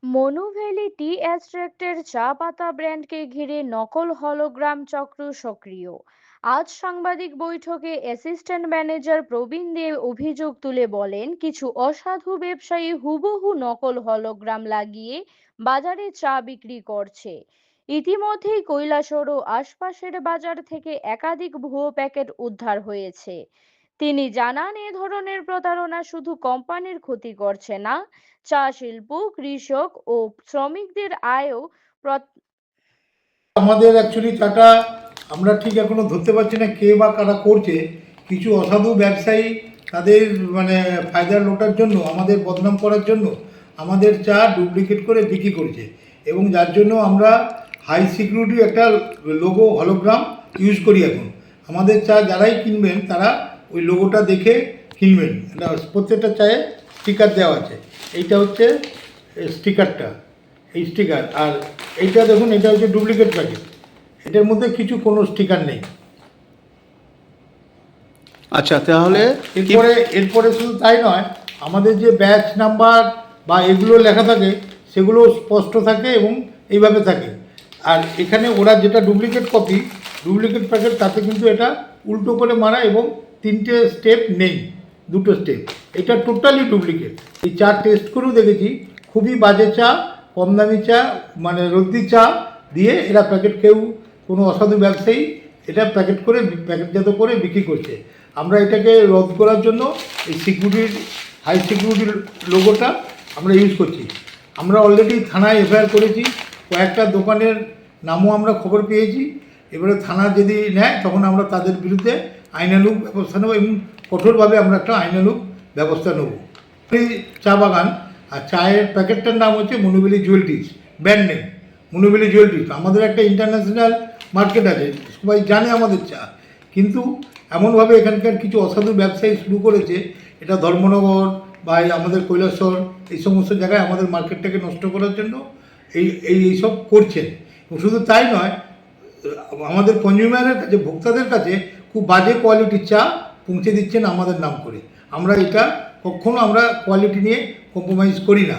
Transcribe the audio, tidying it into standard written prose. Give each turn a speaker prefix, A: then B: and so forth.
A: Manu valley টি এক্সট্র্যাক্টের চা পাতা ব্র্যান্ডকে ঘিরে নকল হলোগ্রাম চক্র সক্রিয়। আজ সাংবাদিক বৈঠকে অ্যাসিস্ট্যান্ট ম্যানেজার প্রবীণ দেব অভিযোগ তুলে বলেন, কিছু অসাধু ব্যবসায়ী হুবহু নকল হলোগ্রাম লাগিয়ে বাজারে চা বিক্রি করছে। ইতিমধ্যেই কৈলাসহর ও আশপাশের বাজার থেকে একাধিক ভুয়ো প্যাকেট উদ্ধার হয়েছে। তিনি জানান, এ ধরনের প্রতারণা শুধু কোম্পানির ক্ষতি করছে না, চা শিল্প, কৃষক ও শ্রমিকদের আয়ও
B: আমাদের অ্যাকচুয়ালি চাটা আমরা ঠিক এখনো ধরতে পারছি না কে বা কারা করছে। কিছু অসাধু ব্যবসায়ী তাদের মানে ফায়দা লোটার জন্য, আমাদের বদনাম করার জন্য আমাদের চা ডুপ্লিকেট করে বিক্রি করছে। এবং যার জন্য আমরা হাই সিকিউরিটি একটা লোগো হলোগ্রাম ইউজ করি এখন। আমাদের চা যারাই কিনবেন তারা ওই লোগোটা দেখে কিনবেন। এটা প্রত্যেকটা চায়ে স্টিকার দেওয়া আছে। এইটা হচ্ছে স্টিকারটা, এই স্টিকার। আর এইটা দেখুন, এটা হচ্ছে ডুপ্লিকেট প্যাকেট, এটার মধ্যে কিছু কোনো স্টিকার নেই।
C: আচ্ছা, তাহলে
B: এরপরে শুধু তাই নয়, আমাদের যে ব্যাচ নাম্বার বা এগুলো লেখা থাকে সেগুলো স্পষ্ট থাকে এবং এইভাবে থাকে। আর এখানে ওরা যেটা ডুপ্লিকেট কপি, ডুপ্লিকেট প্যাকেট, তাতে কিন্তু এটা উল্টো করে মারা এবং 3টে স্টেপ নেই, 2টো স্টেপ। এটা টোটালি ডুপ্লিকেট। এই চা টেস্ট করেও দেখেছি, খুবই বাজে চা, কম দামি চা, মানে রদ্দি চা দিয়ে এরা প্যাকেট, কেউ কোনো অসাধু ব্যবসায়ী এটা প্যাকেটজাত করে বিক্রি করছে। আমরা এটাকে রোধ করার জন্য এই সিকিউরিটির, হাই সিকিউরিটির লোগোটা আমরা ইউজ করছি। আমরা অলরেডি থানায় এফআইআর করেছি, কয়েকটা দোকানের নামও আমরা খবর পেয়েছি। এবারে থানা যদি নেয় তখন আমরা তাদের বিরুদ্ধে আইনানুগ ব্যবস্থা নেব এবং কঠোরভাবে আমরা একটা আইনানুগ ব্যবস্থা নেব। এই চা বাগান, আর চায়ের প্যাকেটটার নাম হচ্ছে মনুভ্যালি জুয়েলারিজ, ব্র্যান্ড নেম মনুভ্যালি জুয়েলারিজ। আমাদের একটা ইন্টারন্যাশনাল মার্কেট আছে, সবাই জানে আমাদের চা। কিন্তু এমনভাবে এখানকার কিছু অসাধু ব্যবসায়ী শুরু করেছে, এটা ধর্মনগর বা আমাদের কৈলাসহর এই সমস্ত জায়গায় আমাদের মার্কেটটাকে নষ্ট করার জন্য এইসব করছেন। এবং শুধু তাই নয়, আমাদের কনজিউমারের কাছে, ভোক্তাদের কাছে খুব বাজে কোয়ালিটির চা পৌঁছে দিচ্ছেন আমাদের নাম করে। আমরা এটা কখনো আমরা কোয়ালিটি নিয়ে কম্প্রোমাইজ করি না।